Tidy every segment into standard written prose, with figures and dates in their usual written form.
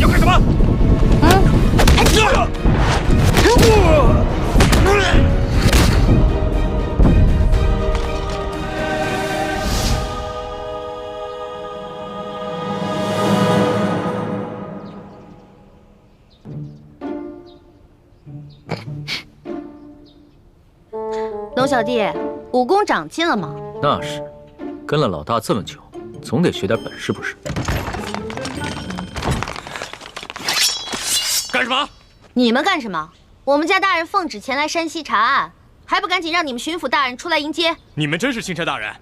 要干什么？龙小弟，武功长进了吗？那是，跟了老大这么久，总得学点本事不是？干什么？你们干什么？我们家大人奉旨前来山西查案，还不赶紧让你们巡抚大人出来迎接？你们真是钦差大人？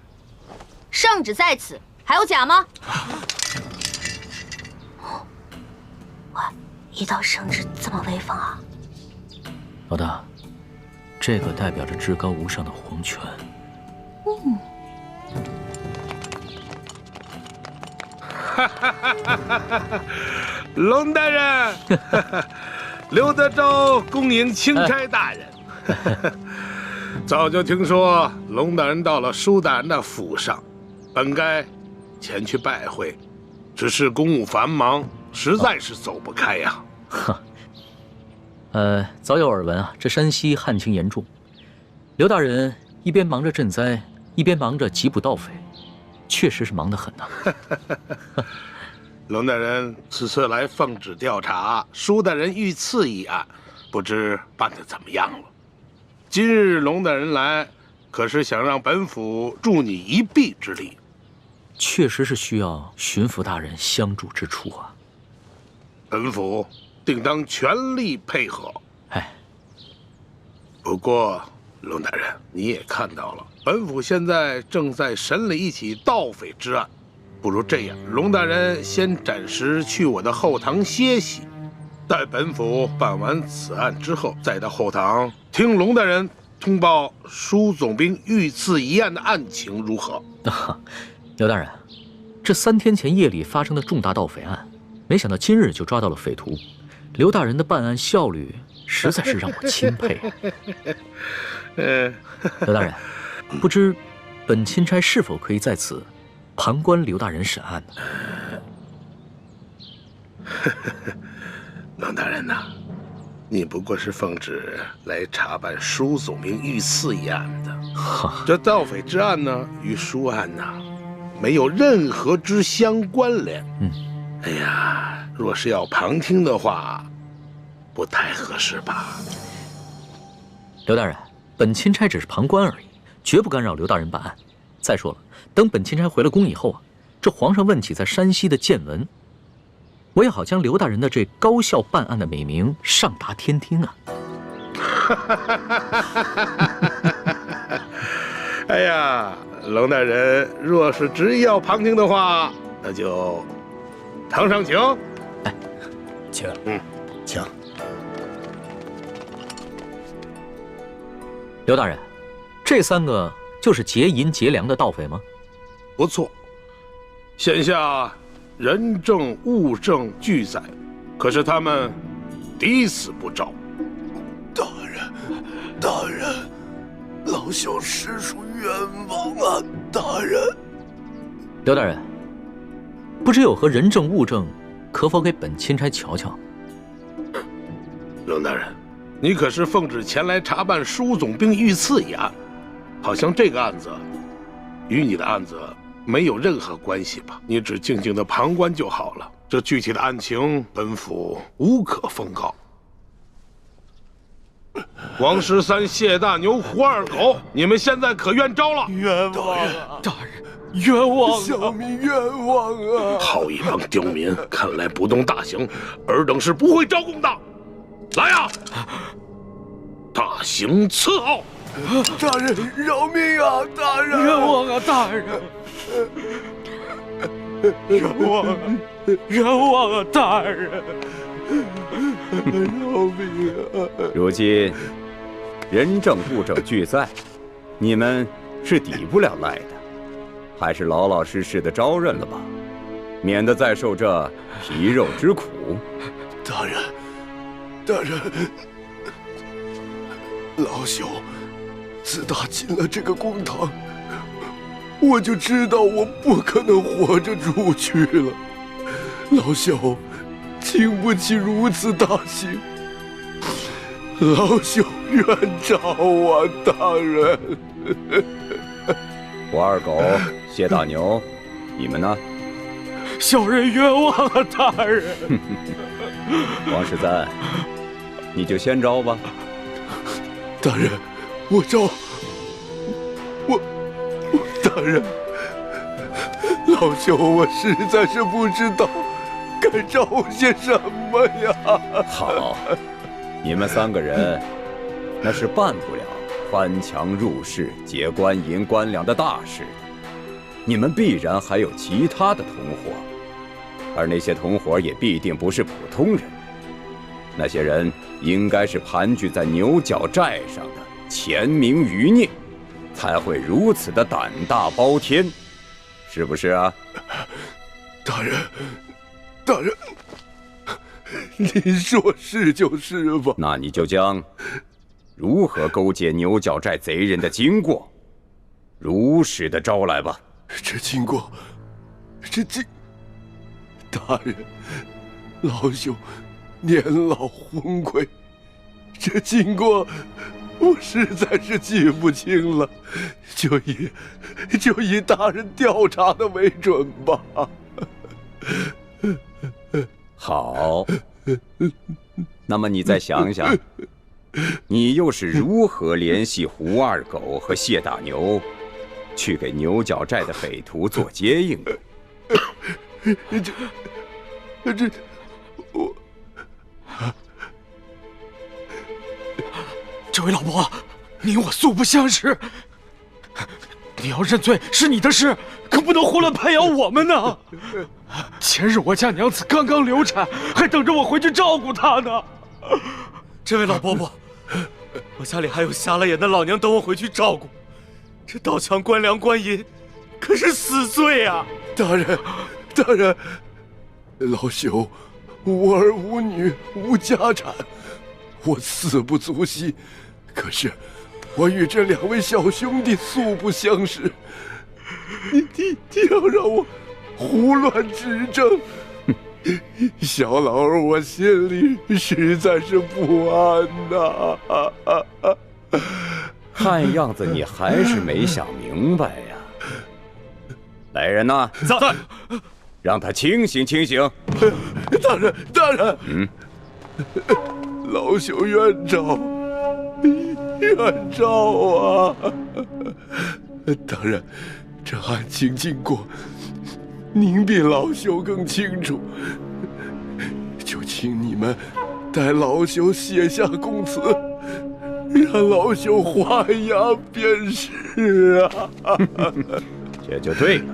圣旨在此，还有假吗？哇，一道圣旨这么威风啊！老大，这个代表着至高无上的皇权。龙大人，刘德昭恭迎钦差大人。早就听说龙大人到了舒大人的府上，本该前去拜会，只是公务繁忙，实在是走不开呀。早有耳闻啊，这山西旱情严重，刘大人一边忙着赈灾，一边忙着缉捕盗匪，确实是忙得很呐。龙大人此次来奉旨调查舒大人遇刺一案，不知办得怎么样了？今日龙大人来，可是想让本府助你一臂之力？确实是需要巡抚大人相助之处啊。本府定当全力配合。哎，不过龙大人，你也看到了，本府现在正在审理一起盗匪之案，不如这样，龙大人先暂时去我的后堂歇息，待本府办完此案之后，再到后堂听龙大人通报舒总兵遇刺一案的案情如何？刘大人，这3天前夜里发生的重大盗匪案，没想到今日就抓到了匪徒，刘大人的办案效率实在是让我钦佩。刘大人，不知本钦差是否可以在此旁观刘大人审案呢？龙大人呐，你不过是奉旨来查办舒总兵遇刺一案的，这盗匪之案呢，与舒案呐，没有任何之相关联。哎呀，若是要旁听的话，不太合适吧？刘大人，本钦差只是旁观而已，绝不干扰刘大人办案。再说了，等本钦差回了宫以后啊，这皇上问起在山西的见闻，我也好将刘大人的这高效办案的美名上达天听啊！哎呀，龙大人若是执意要旁听的话，那就堂上请。哎，请，请。刘大人，这3个就是劫银劫粮的盗匪吗？不错，现下人证物证俱在，可是他们抵死不招。大人，老朽实属冤枉啊！大人，刘大人，不知有何人证物证，可否给本钦差瞧瞧？龙大人，你可是奉旨前来查办舒总兵遇刺一案，好像这个案子与你的案子没有任何关系吧？你只静静的旁观就好了。这具体的案情，本府无可奉告。王13、谢大牛、胡二狗，你们现在可冤招了！冤枉啊！大人，冤枉啊！小民冤枉啊！好一帮刁民，看来不动大刑，尔等是不会招供的。来呀，大刑伺候！大人饶命啊！大人，冤枉啊！大人，冤枉啊！冤枉啊！大人，饶命啊！如今人证物证俱在，你们是抵不了赖的，还是老老实实的招认了吧，免得再受这皮肉之苦。大人，老朽自打进了这个公堂，我就知道我不可能活着出去了。老朽经不起如此大刑。老朽冤诏啊，大人！胡二狗、谢大牛，你们呢？小人冤枉啊，大人！王十三，你就先招吧。大人，我招。大人，老朽我实在是不知道该招些什么呀。好，你们3个人那是办不了翻墙入室、劫官银官粮的大事的。你们必然还有其他的同伙，而那些同伙也必定不是普通人。那些人应该是盘踞在牛角寨上的潜明余孽，才会如此的胆大包天，是不是啊？大人，您说是就是吧？那你就将如何勾结牛角寨贼人的经过，如实的招来吧。这经过，大人，老朽年老昏聩，这经过我实在是记不清了，就以大人调查的为准吧。好，那么你再想想，你又是如何联系胡二狗和谢大牛，去给牛角寨的匪徒做接应的？这位老伯，你我素不相识，你要认罪是你的事，可不能胡乱拍咬我们呢。前日我家娘子刚刚流产，还等着我回去照顾她呢。这位老伯伯，我家里还有瞎了眼的老娘等我回去照顾，这盗抢官粮官银，可是死罪啊！大人，老朽无儿无女无家产，我死不足惜。可是我与这2位小兄弟素不相识，你要让我胡乱指证，小老儿我心里实在是不安呐。看样子你还是没想明白呀。来人呐，在，让他清醒清醒。大人，老朽冤诏啊！大人，这案情经过，您比老朽更清楚，就请你们代老朽写下供词，让老朽画押便是啊。这就对了。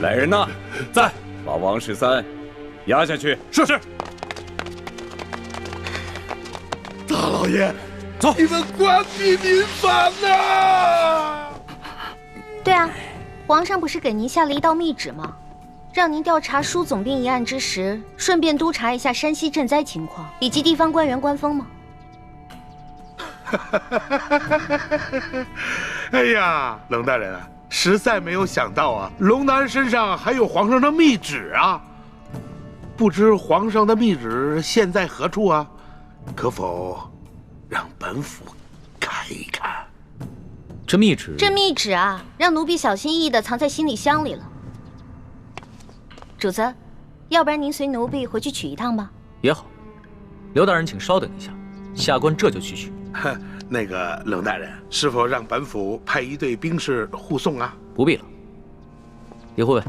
来人呐，在，把王13押下去。是。大老爷，走，你们关闭民反呐！对啊，皇上不是给您下了一道密旨吗？让您调查舒总兵一案之时，顺便督查一下山西赈灾情况以及地方官员官风吗？哎呀，龙大人啊，实在没有想到啊，龙大人身上还有皇上的密旨啊！不知皇上的密旨现在何处啊？可否让本府看一看？这密旨啊，让奴婢小心翼翼地藏在行李箱里了。主子，要不然您随奴婢回去取一趟吧。也好，刘大人请稍等一下，下官这就去取。那个龙大人，是否让本府派一队兵士护送啊？不必了。李护卫，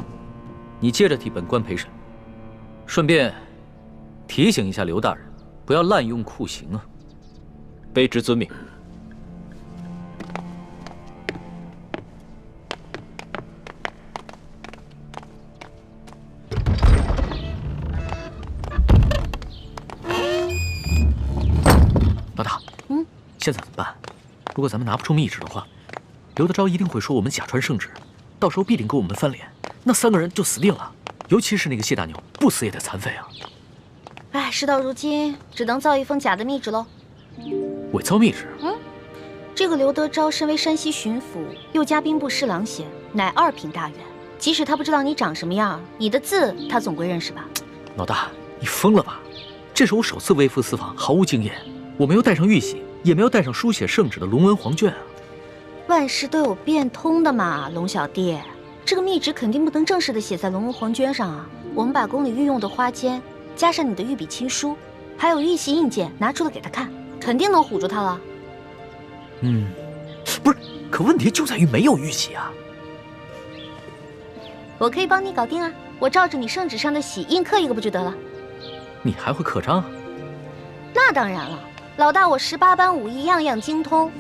你接着替本官陪审，顺便提醒一下刘大人，不要滥用酷刑啊。卑职遵命。现在怎么办？如果咱们拿不出密旨的话，刘德昭一定会说我们假传圣旨，到时候必定跟我们翻脸，那3个人就死定了。尤其是那个谢大牛，不死也得残废啊！哎，事到如今，只能造一封假的密旨喽。伪造密旨？这个刘德昭身为山西巡抚，又加兵部侍郎衔，乃2品大员。即使他不知道你长什么样，你的字他总归认识吧？老大，你疯了吧？这是我首次微服私访，毫无经验，我没有带上玉玺，也没有带上书写圣旨的龙文黄卷啊。万事都有变通的嘛，龙小弟。这个密旨肯定不能正式的写在龙文黄卷上啊。我们把宫里御用的花笺，加上你的御笔亲书，还有玉玺印鉴，拿出来给他看，肯定能唬住他了。不是，可问题就在于没有玉玺啊。我可以帮你搞定啊，我照着你圣旨上的玺印刻一个不就得了？你还会刻章啊？那当然了，老大我18般武艺样样精通，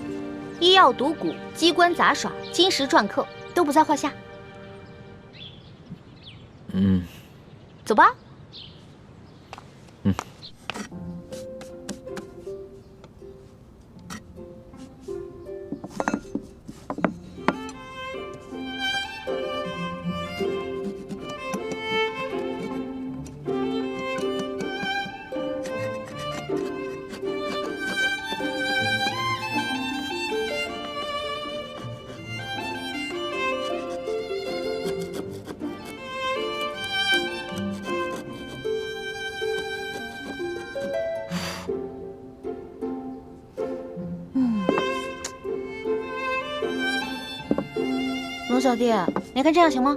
医药赌蛊、机关杂耍、金石篆刻都不在话下。走吧。龙小弟，你看这样行吗？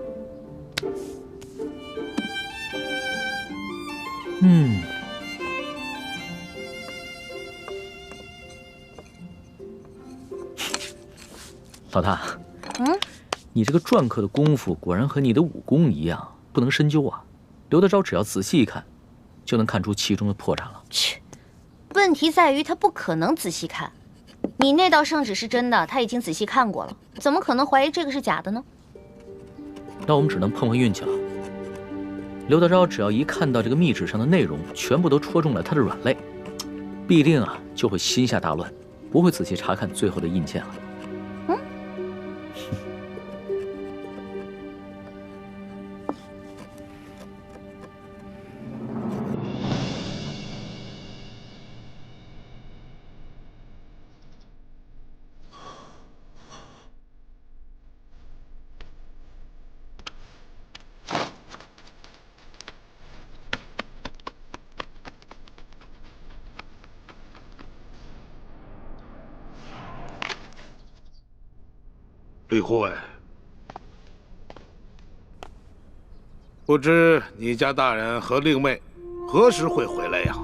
老大，你这个篆刻的功夫果然和你的武功一样，不能深究啊。刘德昭只要仔细一看，就能看出其中的破绽了。切，问题在于他不可能仔细看。你那道圣旨是真的，他已经仔细看过了，怎么可能怀疑这个是假的呢？那我们只能碰碰运气了。刘德昭只要一看到这个密旨上的内容全部都戳中了他的软肋，必定就会心下大乱，不会仔细查看最后的印鉴了。李护卫，不知你家大人和令妹何时会回来呀？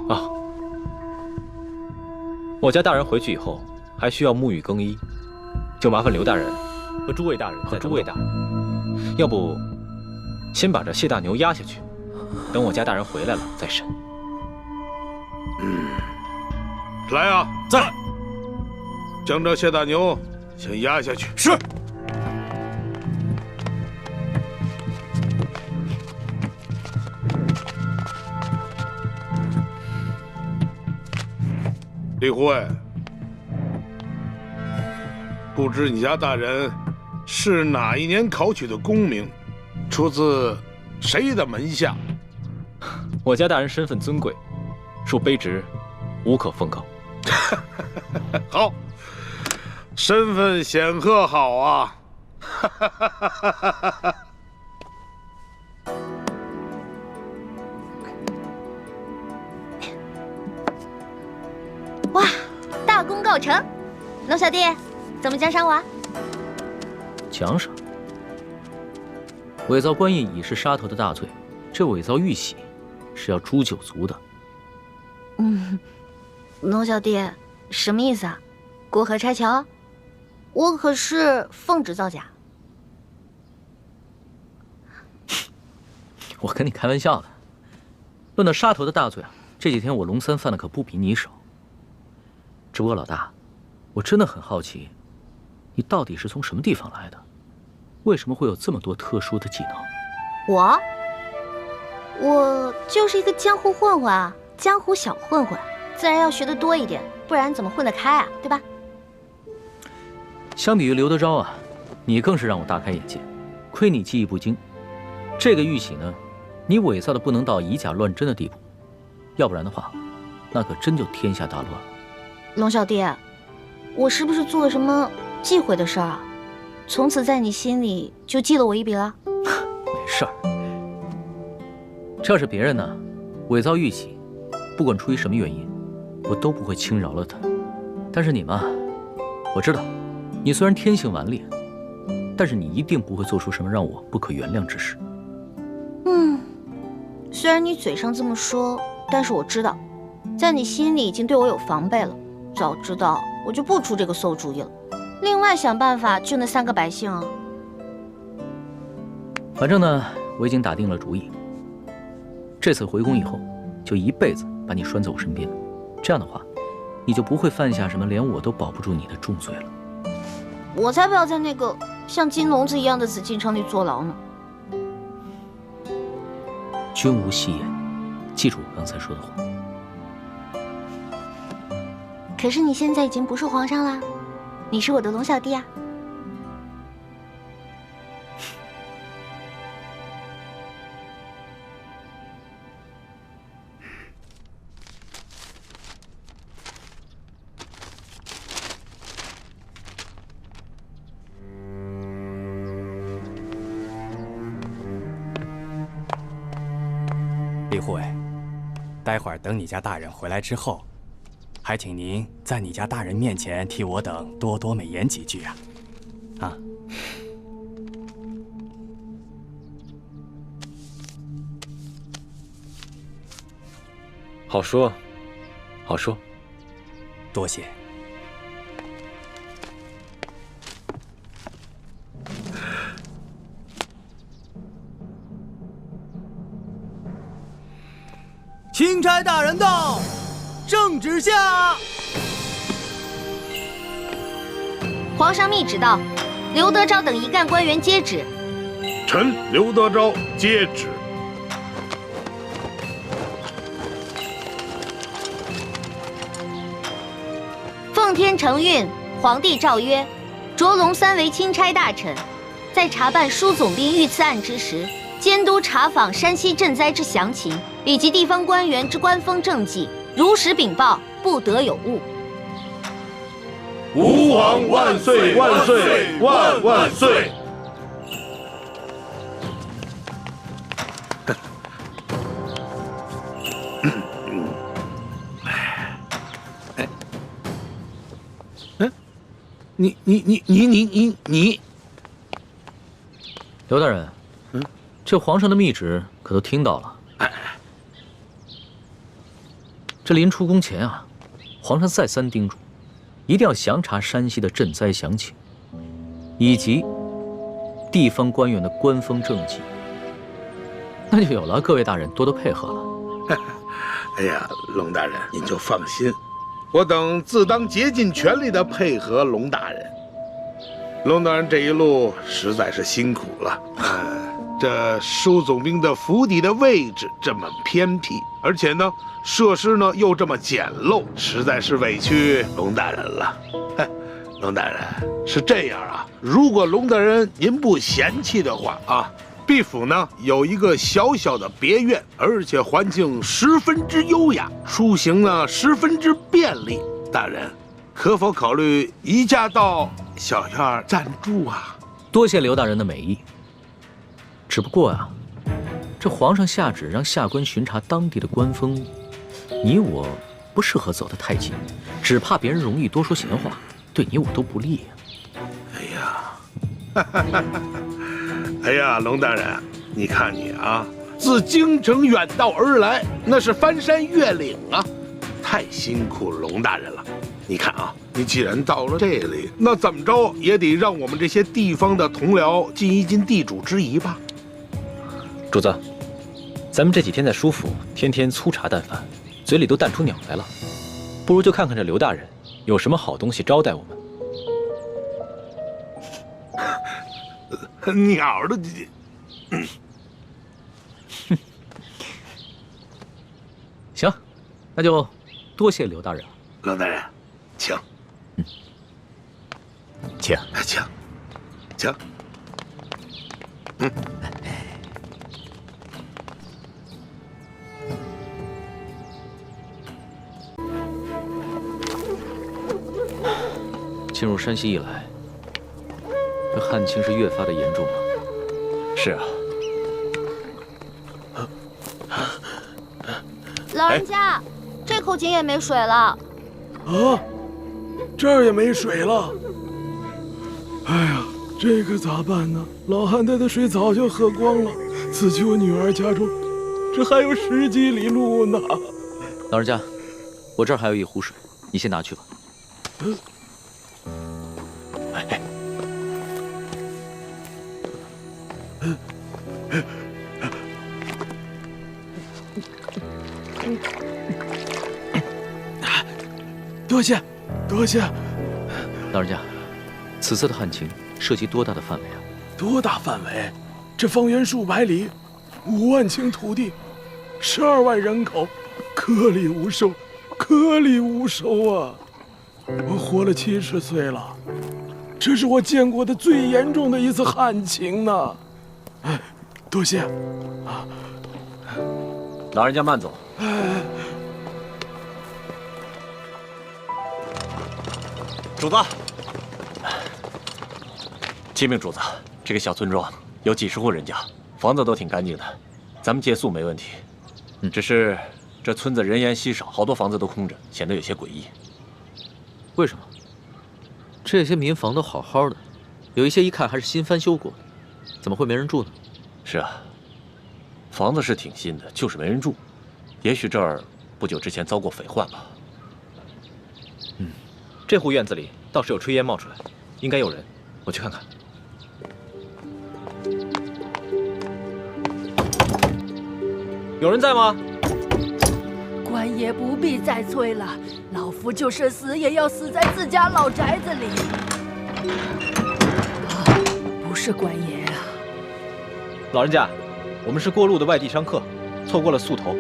我家大人回去以后还需要沐浴更衣，就麻烦刘大人和诸位大人要不先把这谢大牛押下去，等我家大人回来了再审。来啊，在，将这谢大牛先押下去。是。李护卫，不知你家大人是哪一年考取的功名，出自谁的门下？我家大人身份尊贵，属卑职，无可奉告。好，身份显赫，好啊！哇，大功告成！龙小弟，怎么奖赏我啊？奖赏？伪造官印已是杀头的大罪，这伪造玉玺是要诛九族的。龙小弟，什么意思啊？过河拆桥？我可是奉旨造假。我跟你开玩笑的。论到杀头的大罪这几天我龙三犯的可不比你少。只不过老大，我真的很好奇，你到底是从什么地方来的？为什么会有这么多特殊的技能？我就是一个江湖混混啊，江湖小混混，自然要学得多一点，不然怎么混得开啊？对吧？相比于刘德昭啊，你更是让我大开眼界。亏你记忆不精，这个玉玺呢，你伪造的不能到以假乱真的地步，要不然的话，那可真就天下大乱了。龙小弟，我是不是做了什么忌讳的事儿啊？从此在你心里就记了我一笔了？没事儿，这要是别人呢，伪造玉玺，不管出于什么原因，我都不会轻饶了他。但是你嘛，我知道，你虽然天性顽劣，但是你一定不会做出什么让我不可原谅之事。虽然你嘴上这么说，但是我知道，在你心里已经对我有防备了。早知道我就不出这个馊主意了。另外想办法救那3个百姓啊。反正呢，我已经打定了主意，这次回宫以后，就一辈子把你拴在我身边。这样的话，你就不会犯下什么连我都保不住你的重罪了。我才不要在那个像金笼子一样的紫禁城里坐牢呢。君无戏言，记住我刚才说的话。可是你现在已经不是皇上啦，你是我的龙小弟啊。李护卫，待会儿等你家大人回来之后，还请您在你家大人面前替我等多多美言几句啊！啊！好说，好说。多谢。钦差大人到，圣旨下。皇上密旨到，刘德昭等一干官员接旨。臣刘德昭接旨。奉天承运，皇帝诏曰：着龙3为钦差大臣，在查办枢总兵遇刺案之时，监督查访山西赈灾之详情，以及地方官员之官风政绩，如实禀报，不得有误。吾皇万岁万岁万万岁！你，刘大人，这皇上的密旨可都听到了。这临出宫前啊，皇上再三叮嘱，一定要详查山西的赈灾详情，以及地方官员的官风政绩。那就有了各位大人多多配合了。哎呀，龙大人您就放心，我等自当竭尽全力的配合龙大人。龙大人这一路实在是辛苦了。这枢总兵的府邸的位置这么偏僻，而且呢，设施呢又这么简陋，实在是委屈龙大人了。龙大人是这样啊，如果龙大人您不嫌弃的话啊，毕府呢有一个小小的别院，而且环境十分之优雅，出行呢十分之便利。大人可否考虑移驾到小院暂住啊？多谢刘大人的美意。只不过啊，这皇上下旨让下官巡查当地的官风，你我不适合走得太近，只怕别人容易多说闲话，对你我都不利啊。哎呀，龙大人，你看你啊，自京城远道而来，那是翻山越岭啊，太辛苦龙大人了。你看啊，你既然到了这里，那怎么着也得让我们这些地方的同僚尽一尽地主之谊吧。主子，咱们这几天在舒府，天天粗茶淡饭，嘴里都淡出鸟来了，不如就看看这刘大人有什么好东西招待我们。鸟的，行，那就多谢刘大人了。龙大人，请。请请，请。进入山西以来，这旱情是越发的严重了。是啊，老人家，这口井也没水了。啊，这儿也没水了。哎呀，这可咋办呢？老汉他的水早就喝光了，此去我女儿家中，这还有10几里路呢。老人家，我这儿还有一壶水，你先拿去吧。多谢，多谢。老人家，此次的旱情涉及多大的范围啊？多大范围？这方圆数百里，5万顷土地，12万人口，颗粒无收，颗粒无收啊！我活了70岁了，这是我见过的最严重的一次旱情呢。哎，多谢啊！老人家慢走。主子，启禀主子，这个小村庄有几十户人家，房子都挺干净的，咱们借宿没问题。只是这村子人烟稀少，好多房子都空着，显得有些诡异。为什么？这些民房都好好的，有一些一看还是新翻修过的，怎么会没人住呢？是啊，房子是挺新的，就是没人住。也许这儿不久之前遭过匪患吧。这户院子里倒是有炊烟冒出来，应该有人，我去看看。有人在吗？官爷不必再催了，老夫就是死也要死在自家老宅子里。不是官爷啊！老人家，我们是过路的外地商客，错过了宿头，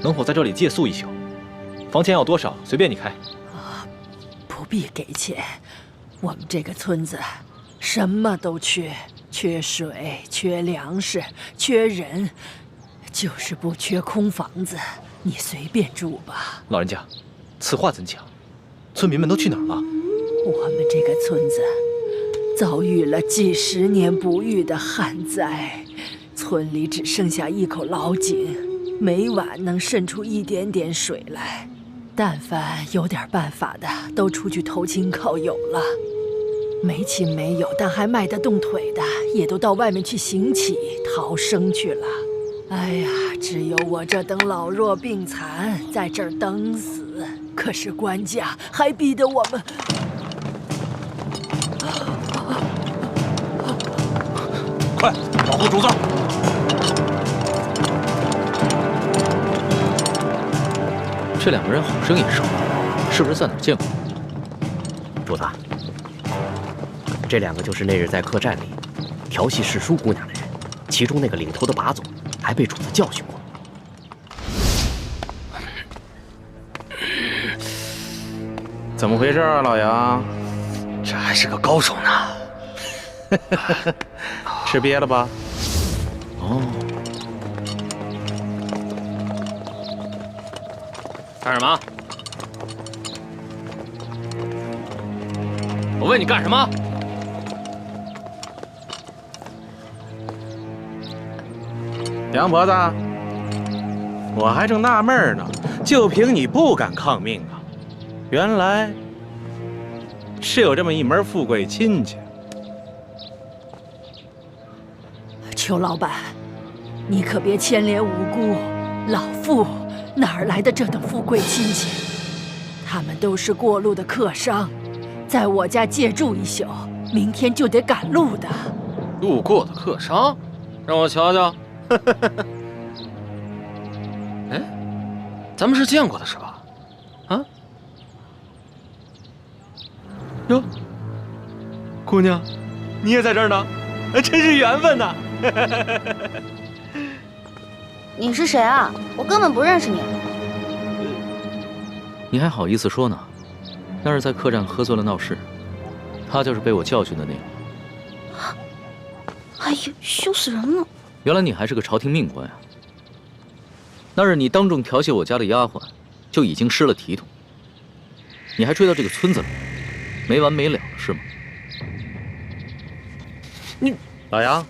能否在这里借宿一宿？房钱要多少，随便你开。不必给钱，我们这个村子什么都缺，缺水，缺粮食，缺人，就是不缺空房子。你随便住吧。老人家，此话怎讲？村民们都去哪儿了？我们这个村子遭遇了几10年不遇的旱灾，村里只剩下一口老井，每晚能渗出一点点水来。但凡有点办法的，都出去投亲靠友了；没亲没友但还迈得动腿的，也都到外面去行乞逃生去了。哎呀，只有我这等老弱病残在这儿等死。可是官家还逼得我们……快，保护主子！这2个人好生眼熟，是不是在哪儿见过？主子，这2个就是那日在客栈里调戏世淑姑娘的人，其中那个领头的把总还被主子教训过。怎么回事啊，老杨？这还是个高手呢。吃瘪了吧？哦。干什么？我问你干什么？杨婆子，我还正纳闷呢，就凭你不敢抗命啊？原来是有这么一门富贵亲戚。裘老板，你可别牵连无辜，老妇哪儿来的这等富贵亲戚？他们都是过路的客商，在我家借住一宿，明天就得赶路的。路过的客商，让我瞧瞧。哎，咱们是见过的是吧？啊？哟，姑娘，你也在这儿呢，真是缘分呐！你是谁啊？我根本不认识你。你还好意思说呢？要是在客栈喝醉了闹事，他就是被我教训的那个。哎呀，羞死人了！原来你还是个朝廷命官呀！那日你当众调戏我家的丫鬟，就已经失了体统。你还追到这个村子来，没完没了了是吗？你老杨，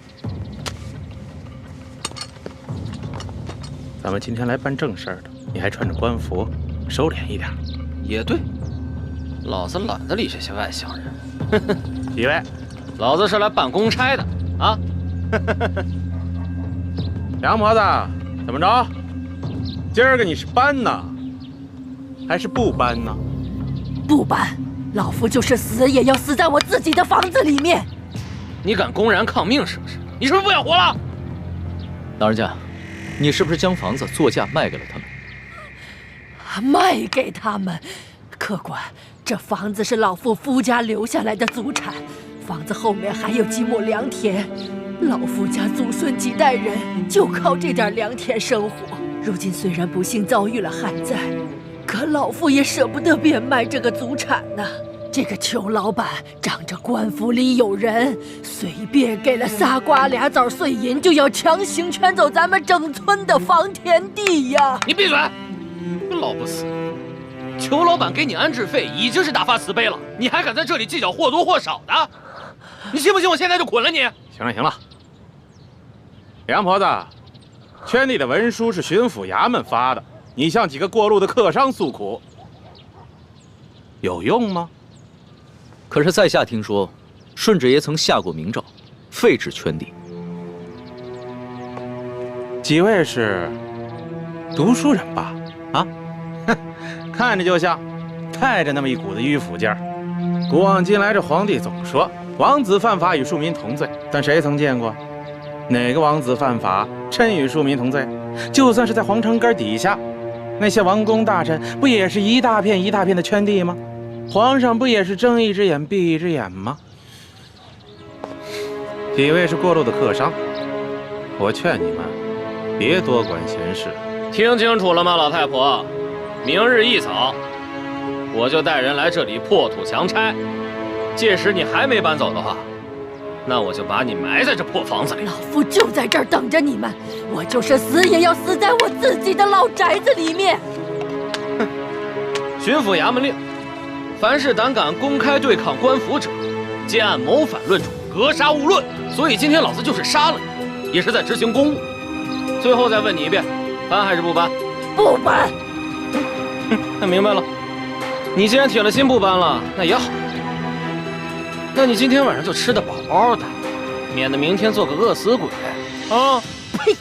咱们今天来办正事的，你还穿着官服，收敛一点。也对，老子懒得理这些外乡人。几位，老子是来办公差的啊！杨婆子，怎么着？今儿个你是搬呢，还是不搬呢？不搬，老夫就是死也要死在我自己的房子里面。你敢公然抗命是不是？你是不是不想活了？老人家，你是不是将房子作价卖给了他们？卖给他们？客官，这房子是老夫夫家留下来的祖产，房子后面还有几亩良田，老夫家祖孙几代人就靠这点良田生活。如今虽然不幸遭遇了旱灾，可老夫也舍不得变卖这个祖产呢。这个裘老板仗着官府里有人，随便给了仨瓜俩枣碎银，就要强行圈走咱们整村的房田地呀！你闭嘴！老不死！裘老板给你安置费已经是大发慈悲了，你还敢在这里计较或多或少的？你信不信我现在就捆了你？行了行了，杨婆子，圈地的文书是巡抚衙门发的，你向几个过路的客商诉苦，有用吗？可是在下听说，顺治爷曾下过明诏，废止圈地。几位是读书人吧？啊，哼，看着就像，带着那么一股子迂腐劲儿。古往今来，这皇帝总说王子犯法与庶民同罪，但谁曾见过哪个王子犯法真与庶民同罪？就算是在皇城根底下，那些王公大臣不也是一大片一大片的圈地吗？皇上不也是睁一只眼闭一只眼吗？几位是过路的客商，我劝你们别多管闲事。听清楚了吗，老太婆？明日一早，我就带人来这里破土强拆。届时你还没搬走的话，那我就把你埋在这破房子里。老夫就在这儿等着你们，我就是死也要死在我自己的老宅子里面。哼！巡抚衙门令，凡是胆敢公开对抗官府者，皆按谋反论处，格杀勿论。所以今天老子就是杀了你，也是在执行公务。最后再问你一遍，搬还是不搬？不搬。那明白了。你既然铁了心不搬了，那也好。那你今天晚上就吃得饱饱的，免得明天做个饿死鬼啊！呸！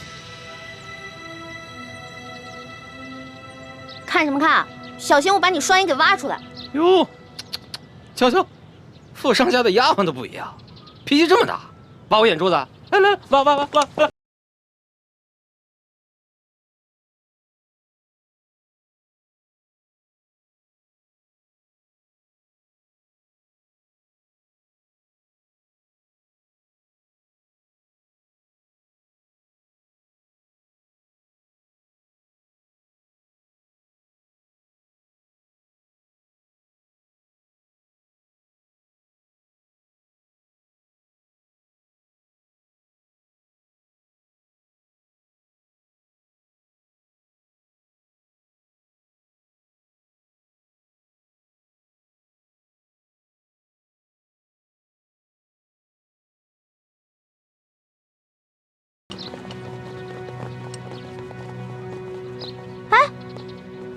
看什么看？小心我把你双眼给挖出来！哟，瞧瞧，富商家的丫鬟都不一样，脾气这么大，挖我眼珠子！来来，挖挖挖挖挖！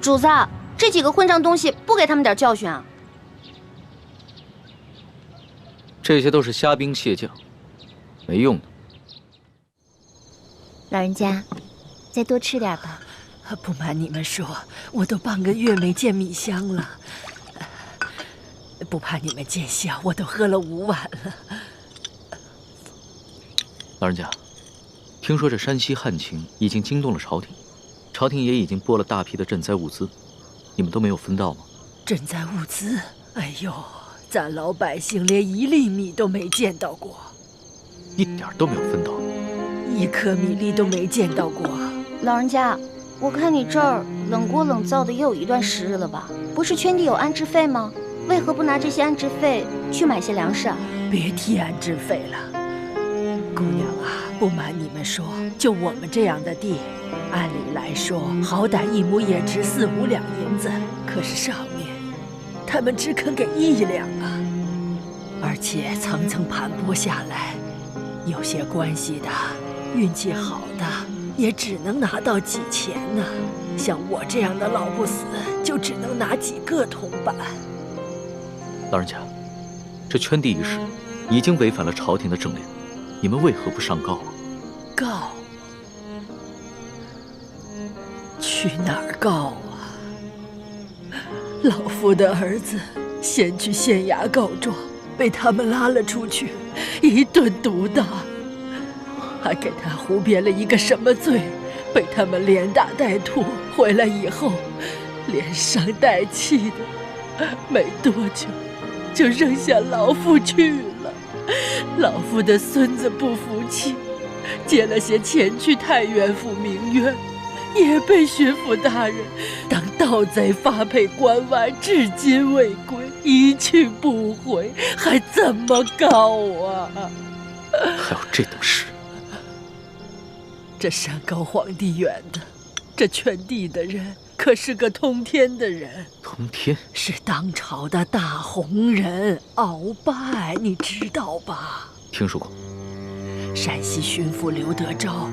主子，这几个混账东西不给他们点教训啊！这些都是虾兵蟹将，没用的。老人家，再多吃点吧。不瞒你们说，我都半个月没见米香了。不怕你们见笑，我都喝了5碗了。老人家，听说这山西旱情已经惊动了朝廷。朝廷也已经拨了大批的赈灾物资，你们都没有分到吗？赈灾物资？哎呦，咱老百姓连1粒米都没见到过，一点都没有分到，1颗米粒都没见到过。老人家，我看你这儿冷锅冷灶的也有一段时日了吧？不是圈地有安置费吗？为何不拿这些安置费去买些粮食啊？别提安置费了，姑娘啊，不瞒你们说，就我们这样的地，按理来说，好歹一亩也值4、5两银子，可是上面他们只肯给1两啊，而且层层盘剥下来，有些关系的、运气好的，也只能拿到几钱呢。像我这样的老不死，就只能拿几个铜板。老人家，这圈地一事已经违反了朝廷的政令，你们为何不上告啊？告？去哪儿告啊？老夫的儿子先去县衙告状，被他们拉了出去，一顿毒打，还给他胡编了一个什么罪，被他们连打带吐。回来以后，连伤带气的，没多久就扔下老夫去了。老夫的孙子不服气，借了些钱去太原府鸣冤，也被巡抚大人当盗贼发配关外，至今未归，一去不回，还怎么告啊？还有这等事？这山高皇帝远的，这圈地的人可是个通天的人。通天是当朝的大红人鳌拜，你知道吧？听说过。陕西巡抚刘德昭，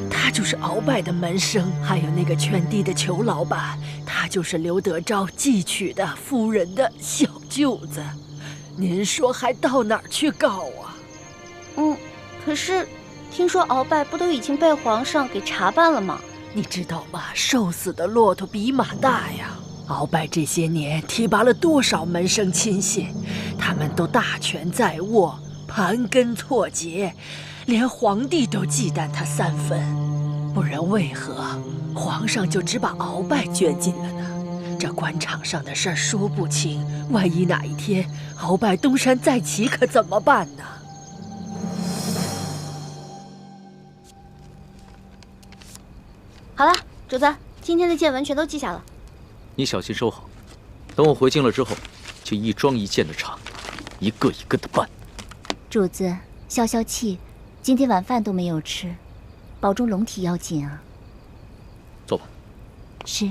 他就是鳌拜的门生。还有那个圈地的裘老板，他就是刘德昭继娶的夫人的小舅子。您说还到哪儿去告啊？可是听说鳌拜不都已经被皇上给查办了吗？你知道吗？瘦死的骆驼比马大呀！鳌拜这些年提拔了多少门生亲信，他们都大权在握，盘根错节，连皇帝都忌惮他3分。不然为何皇上就只把鳌拜圈禁了呢？这官场上的事儿说不清，万一哪一天鳌拜东山再起，可怎么办呢？好了，主子，今天的见闻全都记下了。你小心收好，等我回京了之后，就一桩一件的查，一个一个的办。主子，消消气，今天晚饭都没有吃，保重龙体要紧啊。坐吧。是。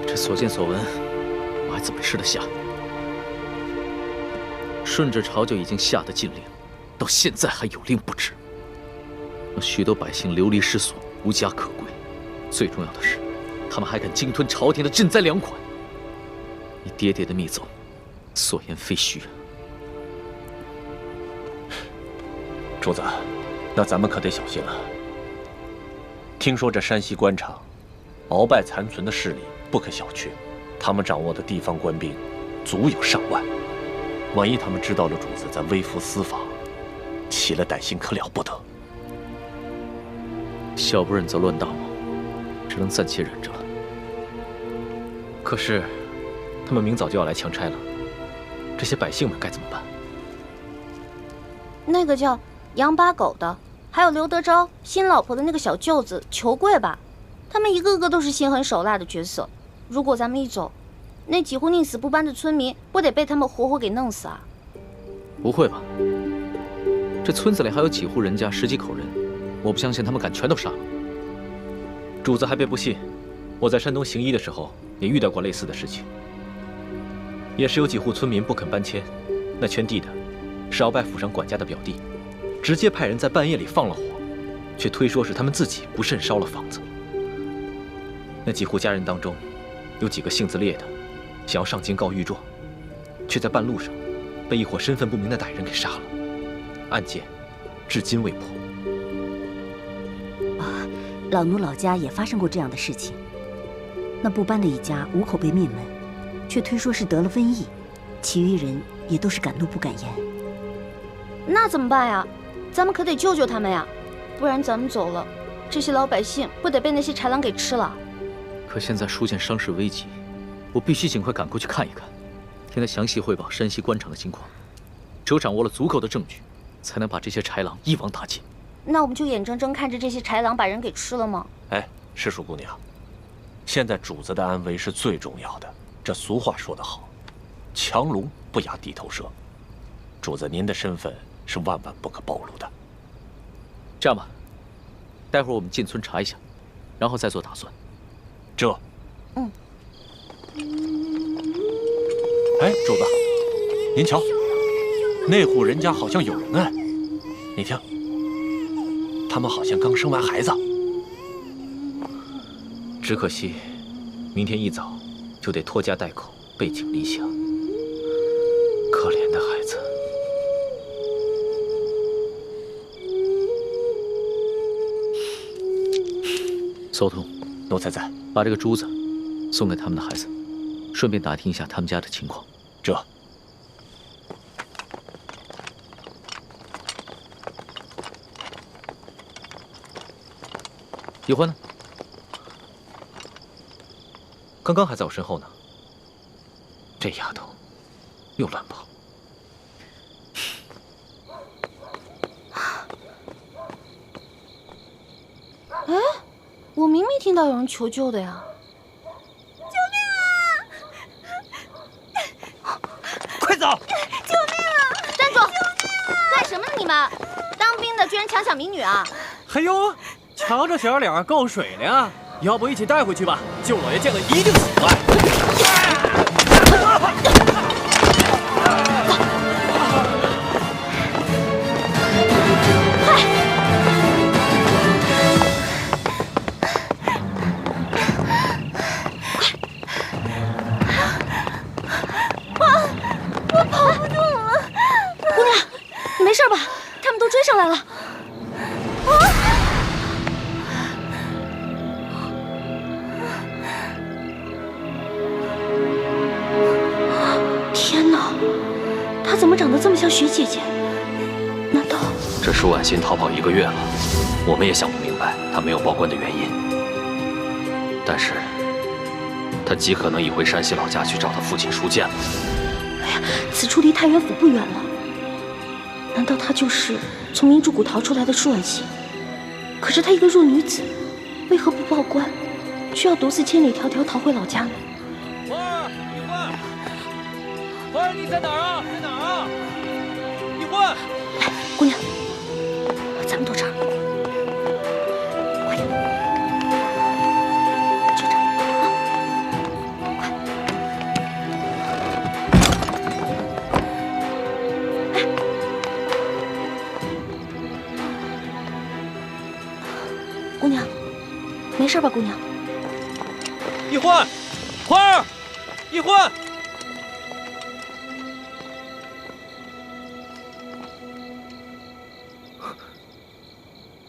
这所见所闻，我还怎么吃得下？顺着朝就已经下的禁令，到现在还有令不止，让许多百姓流离失所，无家可归。最重要的是，他们还敢鲸吞朝廷的赈灾粮款。你爹爹的密奏，所言非虚啊。主子，那咱们可得小心了。听说这山西官场，鳌拜残存的势力不可小觑，他们掌握的地方官兵足有上万。万一他们知道了主子在微服私访，起了歹心，可了不得。小不忍则乱大谋，只能暂且忍着了。可是，他们明早就要来强拆了，这些百姓们该怎么办？那个叫杨八狗的，还有刘德昭新老婆的那个小舅子裘贵吧，他们一个个都是心狠手辣的角色。如果咱们一走，那几户宁死不搬的村民不得被他们活活给弄死啊？不会吧？这村子里还有几户人家，10几口人，我不相信他们敢全都杀了。主子还别不信，我在山东行医的时候也遇到过类似的事情，也是有几户村民不肯搬迁，那圈地的是鳌拜府上管家的表弟，直接派人在半夜里放了火，却推说是他们自己不慎烧了房子。那几户家人当中，有几个性子烈的，想要上京告御状，却在半路上被一伙身份不明的歹人给杀了，案件至今未破。老奴老家也发生过这样的事情，那不搬的一家5口被灭门，却推说是得了瘟疫，其余人也都是敢怒不敢言。那怎么办呀？咱们可得救救他们呀，不然咱们走了，这些老百姓不得被那些豺狼给吃了？可现在书见伤势危急，我必须尽快赶过去看一看，听他详细汇报山西官场的情况。只有掌握了足够的证据，才能把这些豺狼一网打尽。那我们就眼睁睁看着这些豺狼把人给吃了吗？哎，世淑姑娘，现在主子的安危是最重要的。这俗话说得好，强龙不压地头蛇。主子您的身份是万万不可暴露的。这样吧，待会儿我们进村查一下，然后再做打算。这，哎，主子，您瞧，那户人家好像有人哎，你听，他们好像刚生完孩子。只可惜，明天一早就得拖家带口背井离乡。可怜的孩子。搜通，奴才在，把这个珠子送给他们的孩子，顺便打听一下他们家的情况。这。易欢呢？刚刚还在我身后呢。这丫头又乱跑。哎，我明明听到有人求救的呀！救命啊！快走！救命啊！站住！干什么呢你们？当兵的居然强抢民女啊！哎呦，瞧这小脸够水的呀！要不一起带回去吧？舅老爷见了一定喜欢。我跑不动了。姑娘，你没事吧？他们都追上来了。天哪，她怎么长得这么像徐姐姐？难道这舒婉心逃跑1个月了，我们也想不明白她没有报官的原因。但是，她极可能已回山西老家去找她父亲舒剑了。哎呀，此处离太原府不远了。难道她就是从明珠谷逃出来的舒婉心？可是她一个弱女子，为何不报官，却要独自千里迢迢逃回老家呢？花儿，易欢，花儿，你在哪儿啊？在哪儿啊？易欢，来，姑娘，咱们躲这儿，快点，就这儿啊，快！姑娘，没事吧？姑娘，易欢，花儿，易欢。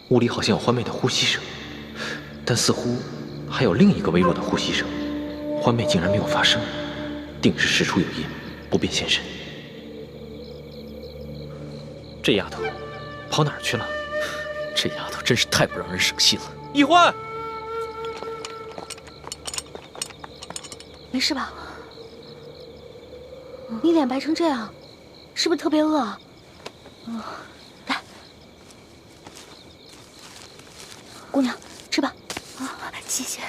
屋里好像有欢妹的呼吸声，但似乎还有另一个微弱的呼吸声。欢妹竟然没有发声，定是事出有因，不便现身。这丫头跑哪儿去了？这丫头真是太不让人省心了。易欢，没事吧？你脸白成这样，是不是特别饿啊？来，姑娘，吃吧。啊，谢谢。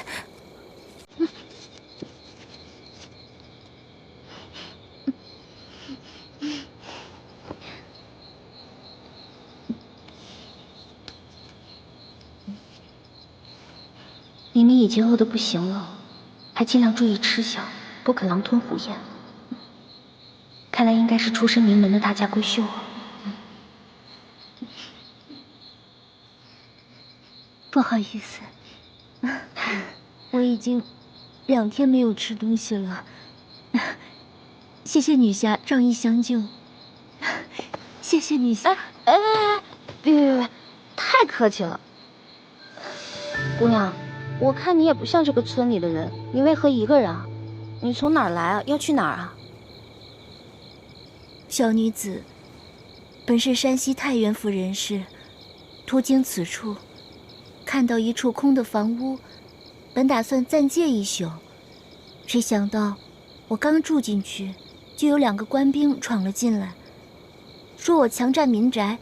明明已经饿得不行了，还尽量注意吃相，不肯狼吞虎咽。看来应该是出身名门的大家闺秀啊。不好意思，我已经2天没有吃东西了。谢谢女侠仗义相救，谢谢女侠。别，太客气了。姑娘，我看你也不像这个村里的人，你为何一个人啊？你从哪儿来啊？要去哪儿啊？小女子本是山西太原府人士，途经此处，看到一处空的房屋，本打算暂借一宿，谁想到我刚住进去，就有2个官兵闯了进来，说我强占民宅，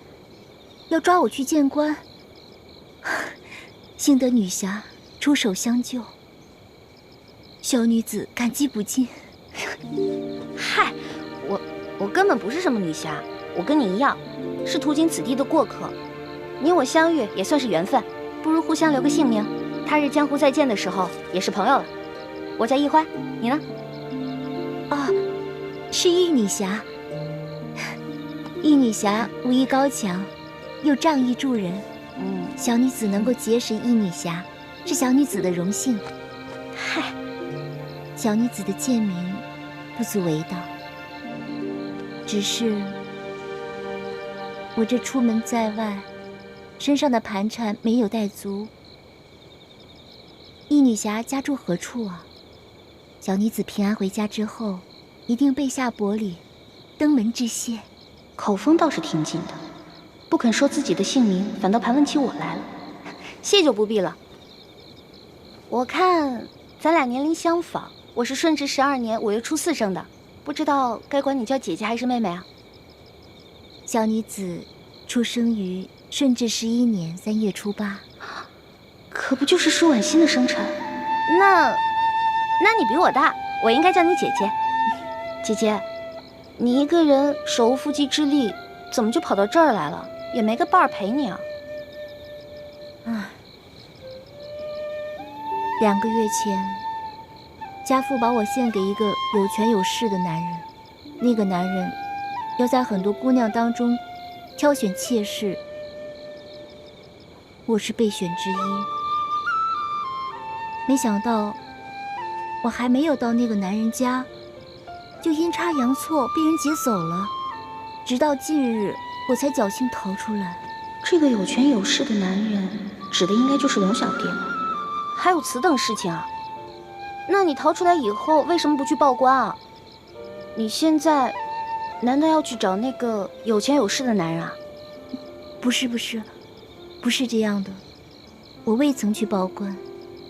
要抓我去见官。幸得女侠出手相救，小女子感激不尽。嗨，我根本不是什么女侠，我跟你一样，是途经此地的过客。你我相遇也算是缘分，不如互相留个姓名，他日江湖再见的时候也是朋友了。我叫易欢，你呢？哦，是玉女侠。玉女侠武艺高强，又仗义助人。小女子能够结识玉女侠，是小女子的荣幸。嗨，小女子的贱名不足为道，只是我这出门在外，身上的盘缠没有带足。玉女侠家住何处啊？小女子平安回家之后，一定备下薄礼，登门致谢。口风倒是挺紧的，不肯说自己的姓名，反倒盘问起我来了。谢就不必了。我看咱俩年龄相仿，我是顺治12年5月初4生的，不知道该管你叫姐姐还是妹妹啊？小女子出生于顺治11年3月初8，可不就是舒婉欣的生辰？那你比我大，我应该叫你姐姐。姐姐，你一个人手无缚鸡之力，怎么就跑到这儿来了？也没个伴儿陪你啊。唉，2个月前，家父把我献给一个有权有势的男人，那个男人要在很多姑娘当中挑选妾室，我是备选之一。没想到我还没有到那个男人家，就阴差阳错被人劫走了。直到近日，我才侥幸逃出来。这个有权有势的男人，指的应该就是龙小蝶了。还有此等事情啊？那你逃出来以后，为什么不去报官啊？你现在难道要去找那个有权有势的男人啊？不是这样的。我未曾去报官，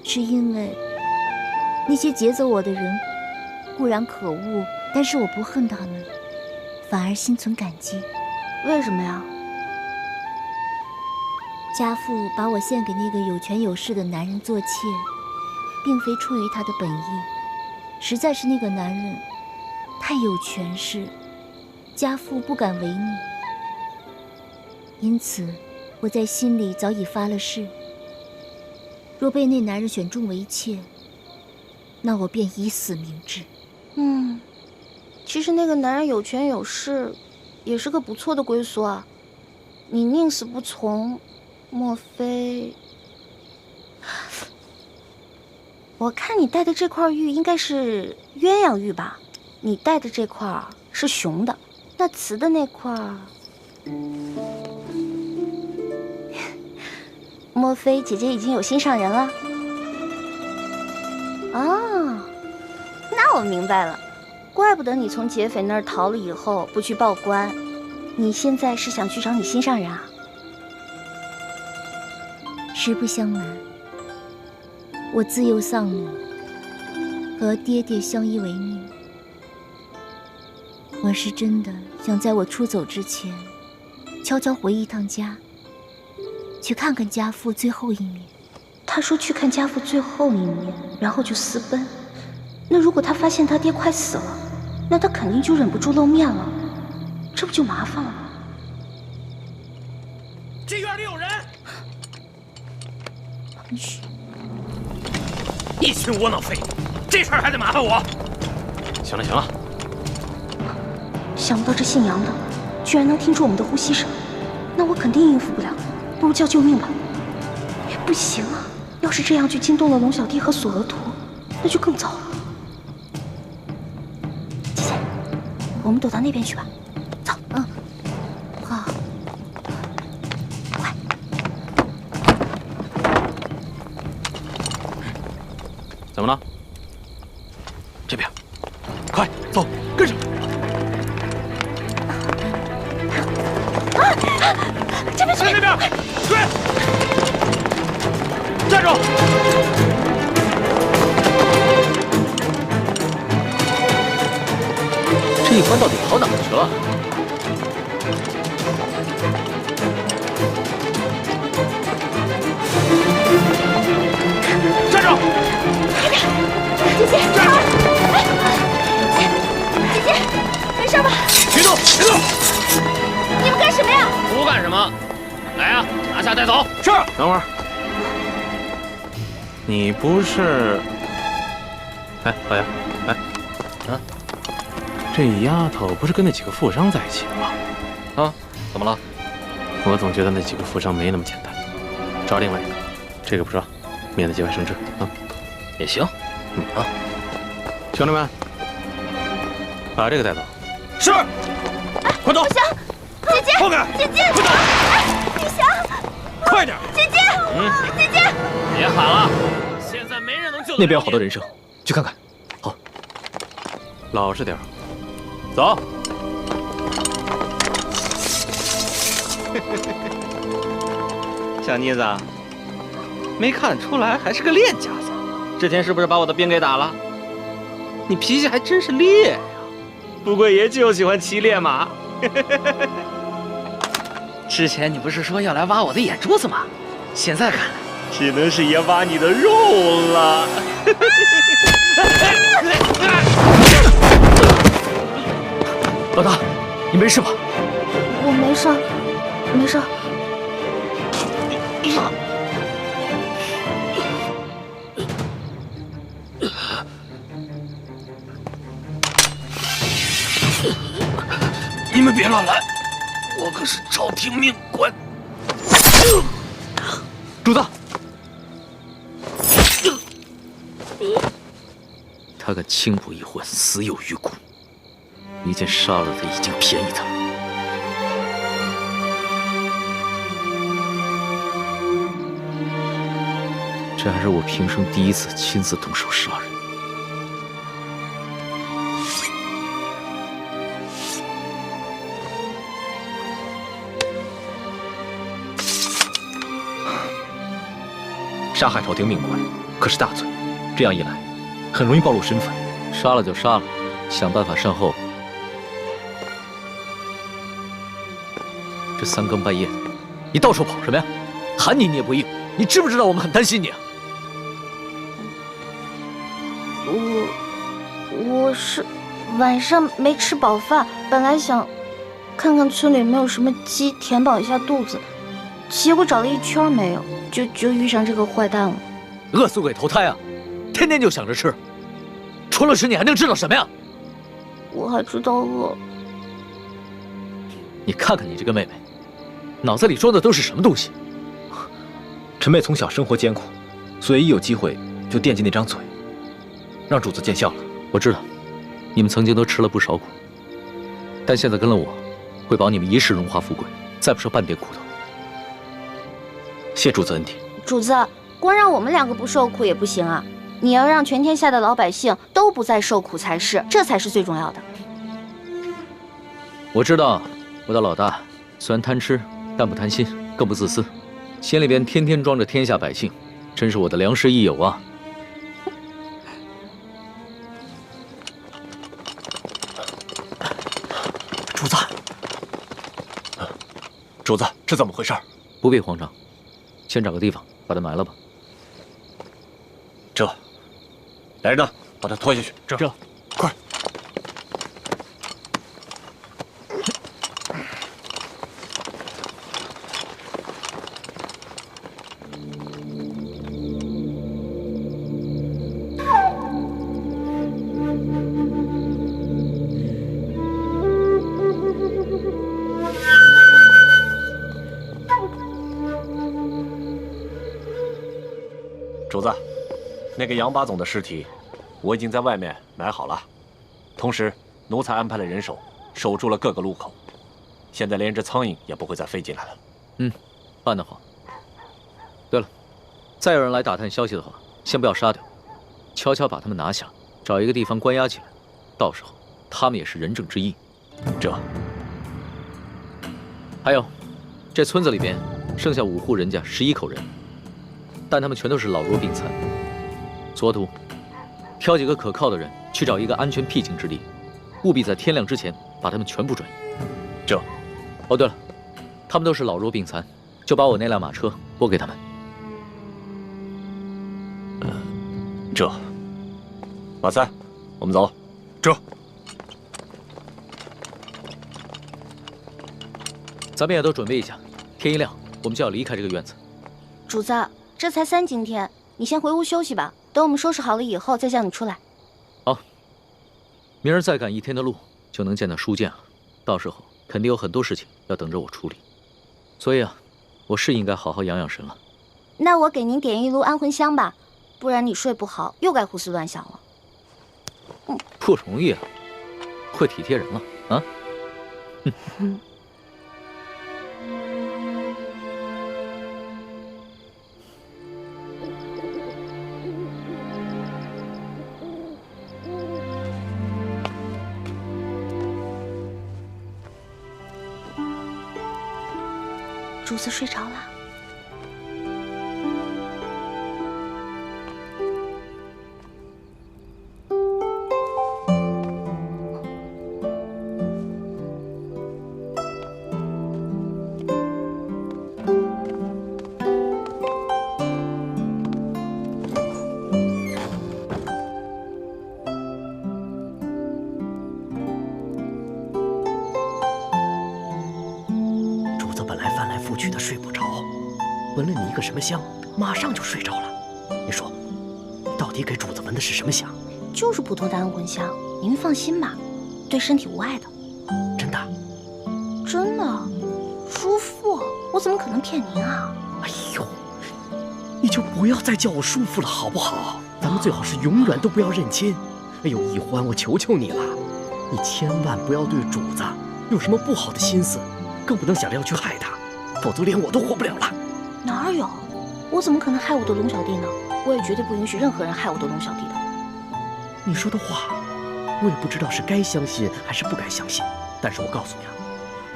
是因为那些劫走我的人固然可恶，但是我不恨他们，反而心存感激。为什么呀？家父把我献给那个有权有势的男人做妾，并非出于他的本意，实在是那个男人太有权势，家父不敢违逆。因此，我在心里早已发了誓，若被那男人选中为妾，那我便以死明志。其实那个男人有权有势，也是个不错的归宿啊。你宁死不从，莫非？我看你戴的这块玉应该是鸳鸯玉吧？你戴的这块是雄的，那雌的那块，莫非姐姐已经有心上人了？啊，那我明白了，怪不得你从劫匪那儿逃了以后不去报官，你现在是想去找你心上人啊？实不相瞒，我自幼丧母，和爹爹相依为命。我是真的想在我出走之前，悄悄回一趟家，去看看家父最后一面。他说去看家父最后一面，然后就私奔。那如果他发现他爹快死了，那他肯定就忍不住露面了，这不就麻烦了吗？这院里有人！嘘，一群窝囊废，这事儿还得麻烦我。行了行了，想不到这姓杨的居然能听出我们的呼吸声，那我肯定应付不了，不如叫救命吧。不行啊，要是这样就惊动了龙小弟和索额图，那就更糟了。姐姐，我们躲到那边去吧。走。好。快。怎么了？这边，快走，跟上。这边，在那边，追！站住！这一关到底跑哪儿去了？站住！姐姐，站住！他带走。是。等会儿，你不是？哎，老杨，哎，啊，这丫头不是跟那几个富商在一起的吗？啊，怎么了？我总觉得那几个富商没那么简单。找另外一个，这个不说，免得节外生枝啊。也行。啊，兄弟们，把这个带走。是。快走！不行，姐姐，放开！姐姐，快走！雨翔，快点！姐姐，姐姐，别喊了，现在没人能救得了你。那边有好多人声，去看看。好，老实点，走。小妮子，没看出来还是个练家子。之前是不是把我的兵给打了？你脾气还真是烈呀！不过爷就喜欢骑烈马。之前你不是说要来挖我的眼珠子吗？现在看来，只能是爷挖你的肉了。老大，你没事吧？我没事，没事。你们别乱来，我可是朝廷命官。主子，他敢轻薄一环，死有余辜。一剑杀了他，已经便宜他了。这还是我平生第一次亲自动手杀人。杀害朝廷命官可是大罪，这样一来，很容易暴露身份。杀了就杀了，想办法善后。这三更半夜的，你到处跑什么呀？喊你你也不应，你知不知道我们很担心你啊？我是晚上没吃饱饭，本来想看看村里有没有什么鸡填饱一下肚子，结果找了一圈没有，就遇上这个坏蛋了。饿死鬼投胎啊！天天就想着吃，除了吃你还能知道什么呀？我还知道饿。你看看你这个妹妹，脑子里装的都是什么东西？陈妹从小生活艰苦，所以一有机会就惦记那张嘴，让主子见笑了。我知道，你们曾经都吃了不少苦，但现在跟了我，会保你们一世荣华富贵，再不受半点苦头。谢主子恩典。主子，光让我们两个不受苦也不行啊，你要让全天下的老百姓都不再受苦才是，这才是最重要的。我知道，我的老大虽然贪吃，但不贪心，更不自私，心里边天天装着天下百姓，真是我的良师益友啊！主子，主子，这怎么回事？不必慌张，先找个地方把他埋了吧。这，来人呐，把他拖下去。这，快！主子，那个杨八总的尸体，我已经在外面埋好了，同时奴才安排了人手守住了各个路口，现在连只苍蝇也不会再飞进来了。嗯，办得好。对了，再有人来打探消息的话，先不要杀掉，悄悄把他们拿下，找一个地方关押起来，到时候他们也是人证之一。这，还有，这村子里边剩下5户人家11口人。但他们全都是老弱病残。左土，挑几个可靠的人去找一个安全僻静之地，务必在天亮之前把他们全部转移。这，哦对了，他们都是老弱病残，就把我那辆马车拨给他们。这，马三，我们走。这，咱们也都准备一下，天一亮我们就要离开这个院子。主子，这才3更天，你先回屋休息吧。等我们收拾好了以后再叫你出来。好，明儿再赶1天的路就能见到书剑了，到时候肯定有很多事情要等着我处理，所以啊，我是应该好好养养神了。那我给您点一炉安魂香吧，不然你睡不好又该胡思乱想了。不容易啊，会体贴人了啊。主子睡着了。闻了你一个什么香，马上就睡着了。你说，到底给主子闻的是什么香？就是普通的安魂香，您放心吧，对身体无害的。真的？真的，叔父，我怎么可能骗您啊？哎呦，你就不要再叫我叔父了，好不好？咱们最好是永远都不要认亲。哎呦，一欢，我求求你了，你千万不要对主子有什么不好的心思，更不能想着要去害他，否则连我都活不了了。哪有？我怎么可能害我的龙小弟呢？我也绝对不允许任何人害我的龙小弟的。你说的话，我也不知道是该相信还是不该相信。但是我告诉你啊，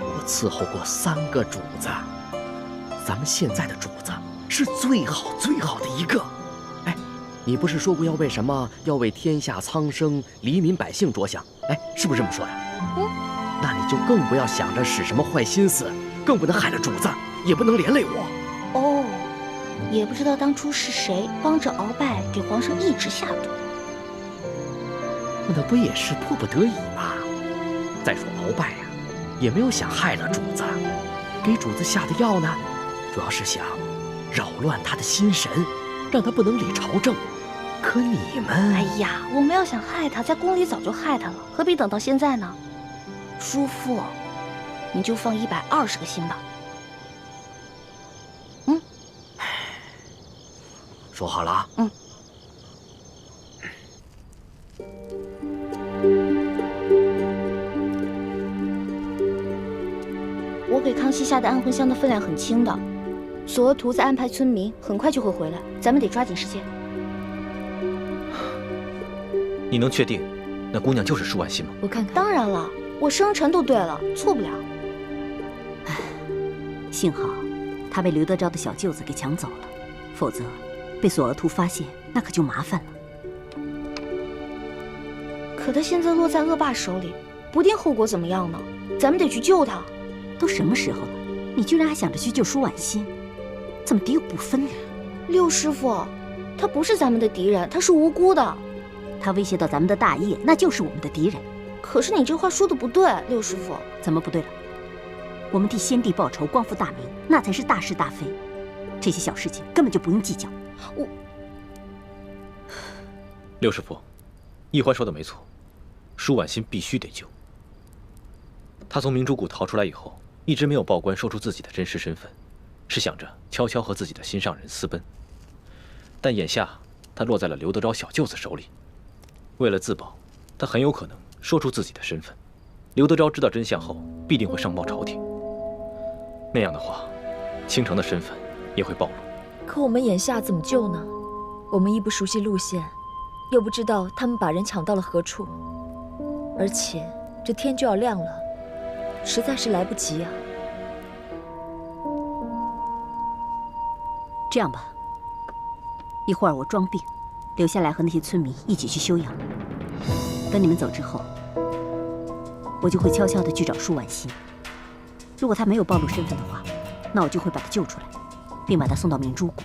我伺候过3个主子，咱们现在的主子是最好最好的一个。哎，你不是说过要为什么？要为天下苍生、黎民百姓着想？哎，是不是这么说的？那你就更不要想着使什么坏心思，更不能害了主子，也不能连累我。哦，也不知道当初是谁帮着鳌拜给皇上一直下毒。那不也是迫不得已吗？再说鳌拜呀，也没有想害了主子，给主子下的药呢，主要是想扰乱他的心神，让他不能理朝政。可你们……哎呀，我们要想害他，在宫里早就害他了，何必等到现在呢？叔父，你就放120个心吧。说好了啊。我给康熙下的安魂香的分量很轻的，索额图在安排村民很快就会回来，咱们得抓紧时间。你能确定那姑娘就是舒婉心吗？我看看。当然了，我生辰都对了，错不了。幸好她被刘德昭的小舅子给抢走了，否则被索额图发现，那可就麻烦了。可他现在落在恶霸手里，不定后果怎么样呢？咱们得去救他。都什么时候了，你居然还想着去救舒婉心，怎么敌我不分呢？六师傅，他不是咱们的敌人，他是无辜的。他威胁到咱们的大业，那就是我们的敌人。可是你这话说的不对，六师傅。怎么不对了？我们替先帝报仇，光复大明，那才是大是大非。这些小事情根本就不用计较。六师傅，一欢说的没错，舒婉心必须得救。他从明珠谷逃出来以后，一直没有报官说出自己的真实身份，是想着悄悄和自己的心上人私奔。但眼下他落在了刘德昭小舅子手里，为了自保，他很有可能说出自己的身份。刘德昭知道真相后，必定会上报朝廷。那样的话，倾城的身份也会暴露。可我们眼下怎么救呢？我们一不熟悉路线，又不知道他们把人抢到了何处，而且这天就要亮了，实在是来不及啊。这样吧，一会儿我装病，留下来和那些村民一起去休养。等你们走之后，我就会悄悄地去找舒婉心。如果她没有暴露身份的话，那我就会把她救出来，并把她送到明珠谷。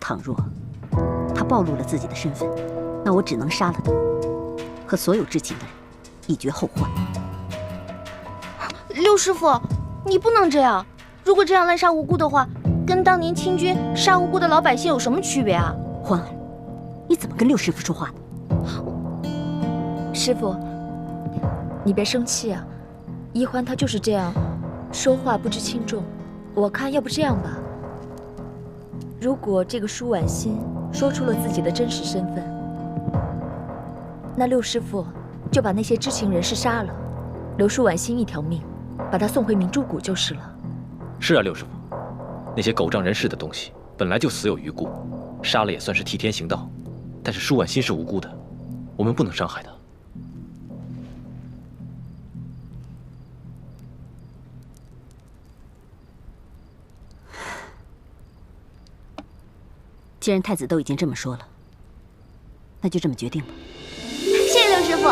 倘若她暴露了自己的身份，那我只能杀了她，和所有知情的人一绝后患。六师傅，你不能这样，如果这样滥杀无辜的话，跟当年清军杀无辜的老百姓有什么区别啊？欢儿，你怎么跟六师傅说话的？师傅，你别生气啊，一欢他就是这样，说话不知轻重。我看要不这样吧，如果这个舒婉心说出了自己的真实身份，那六师傅就把那些知情人士杀了，留舒婉心一条命，把她送回明珠谷就是了。是啊，六师傅，那些狗仗人势的东西本来就死有余辜，杀了也算是替天行道。但是舒婉心是无辜的，我们不能伤害她。既然太子都已经这么说了，那就这么决定吧。谢谢刘师傅。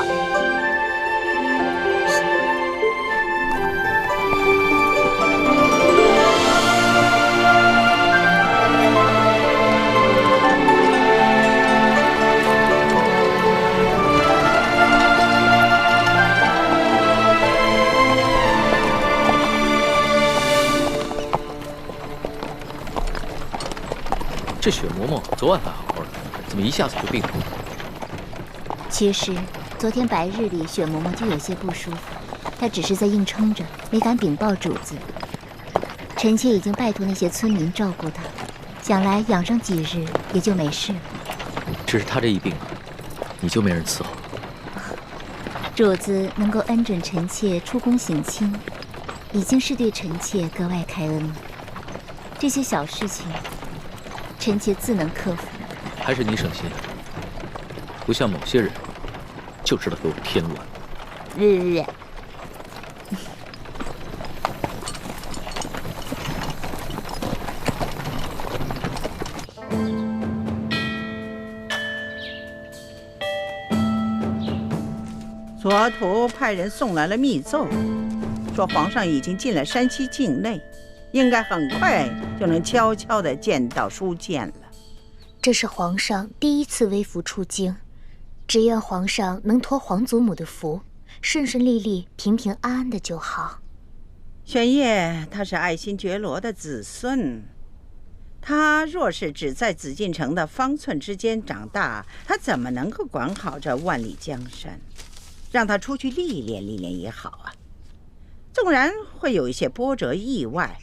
这雪嬷嬷昨晚还好好的，怎么一下子就病了？其实昨天白日里，雪嬷嬷就有些不舒服，她只是在硬撑着，没敢禀报主子。臣妾已经拜托那些村民照顾她，想来养上几日也就没事了。只是她这一病啊，你就没人伺候。主子能够恩准臣妾出宫省亲，已经是对臣妾格外开恩了。这些小事情，臣妾自能克服。还是你省心，不像某些人，就知道给我添乱。左徒派人送来了密奏，说皇上已经进了山西境内，应该很快就能悄悄地见到书剑了。这是皇上第一次微服出京，只愿皇上能托皇祖母的福，顺顺利利、平平安安的就好。玄烨他是爱新觉罗的子孙，他若是只在紫禁城的方寸之间长大，他怎么能够管好这万里江山？让他出去历练历练也好啊。纵然会有一些波折意外，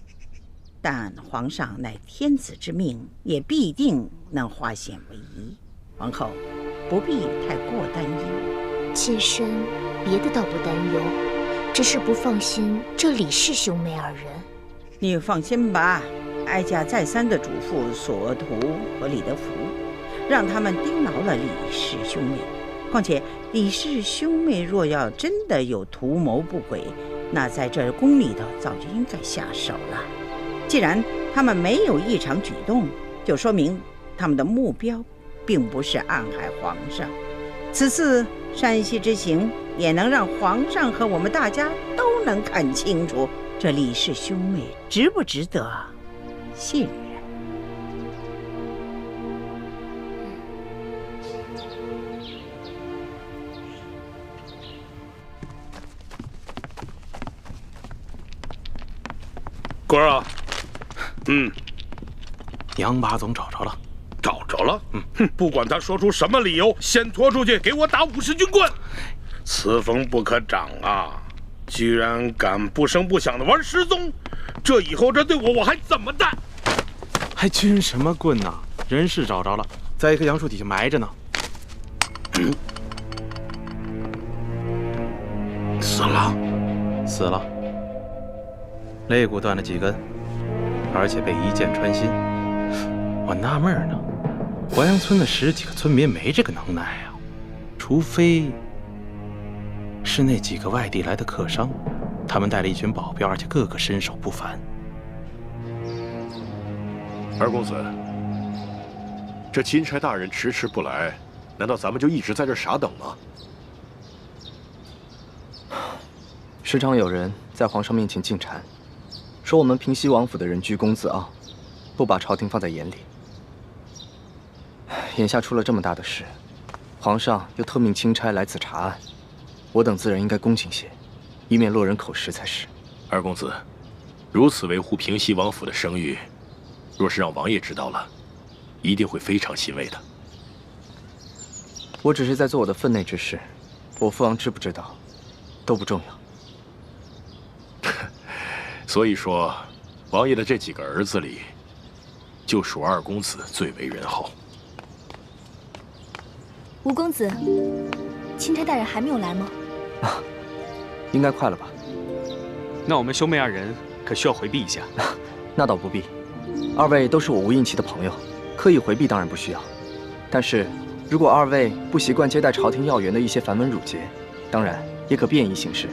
但皇上乃天子之命，也必定能化险为夷。皇后不必太过担忧。妾身别的倒不担忧，只是不放心这李氏兄妹二人。你放心吧，哀家再三的嘱咐索图和李德福，让他们盯牢了李氏兄妹。况且李氏兄妹若要真的有图谋不轨，那在这宫里头早就应该下手了。既然他们没有异常举动，就说明他们的目标并不是暗害皇上。此次山西之行，也能让皇上和我们大家都能看清楚，这李氏兄妹值不值得信任。官儿啊，杨八总找着了，找着了。不管他说出什么理由，先拖出去，给我打50军棍。此风不可长啊！居然敢不声不响的玩失踪，这以后这对我还怎么办？还军什么棍呐？人是找着了，在一棵杨树底下埋着呢。死了，死了。肋骨断了几根，而且被一箭穿心。我纳闷呢，淮阳村的10几个村民没这个能耐啊，除非是那几个外地来的客商，他们带了一群保镖，而且个个身手不凡。二公子，这钦差大人迟迟不来，难道咱们就一直在这傻等吗？时常有人在皇上面前进谗，说我们平西王府的人居功自傲，不把朝廷放在眼里。眼下出了这么大的事，皇上又特命钦差来此查案，我等自然应该恭敬些，以免落人口实才是。二公子，如此维护平西王府的声誉，若是让王爷知道了，一定会非常欣慰的。我只是在做我的分内之事，我父王知不知道，都不重要。所以说，王爷的这几个儿子里，就属二公子最为仁厚。吴公子，钦差大人还没有来吗？应该快了吧？那我们兄妹二人可需要回避一下。那倒不必，二位都是我吴应期的朋友，刻意回避当然不需要。但是，如果二位不习惯接待朝廷要员的一些繁文缛节，当然也可便宜行事。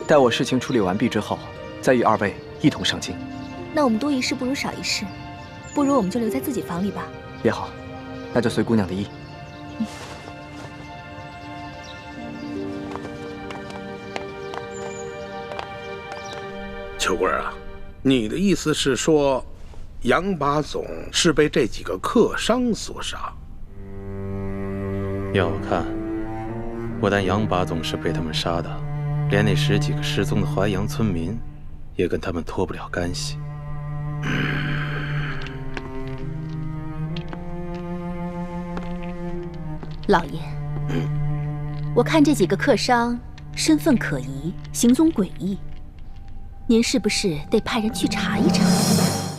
待我事情处理完毕之后，再与二位一同上京。那我们多一事不如少一事，不如我们就留在自己房里吧。也好，那就随姑娘的意。秋贵啊，你的意思是说，杨把总是被这几个客商所杀？要我看，不但杨把总是被他们杀的，连那10几个失踪的淮阳村民，也跟他们脱不了干系。老爷，我看这几个客商身份可疑，行踪诡异，您是不是得派人去查一查？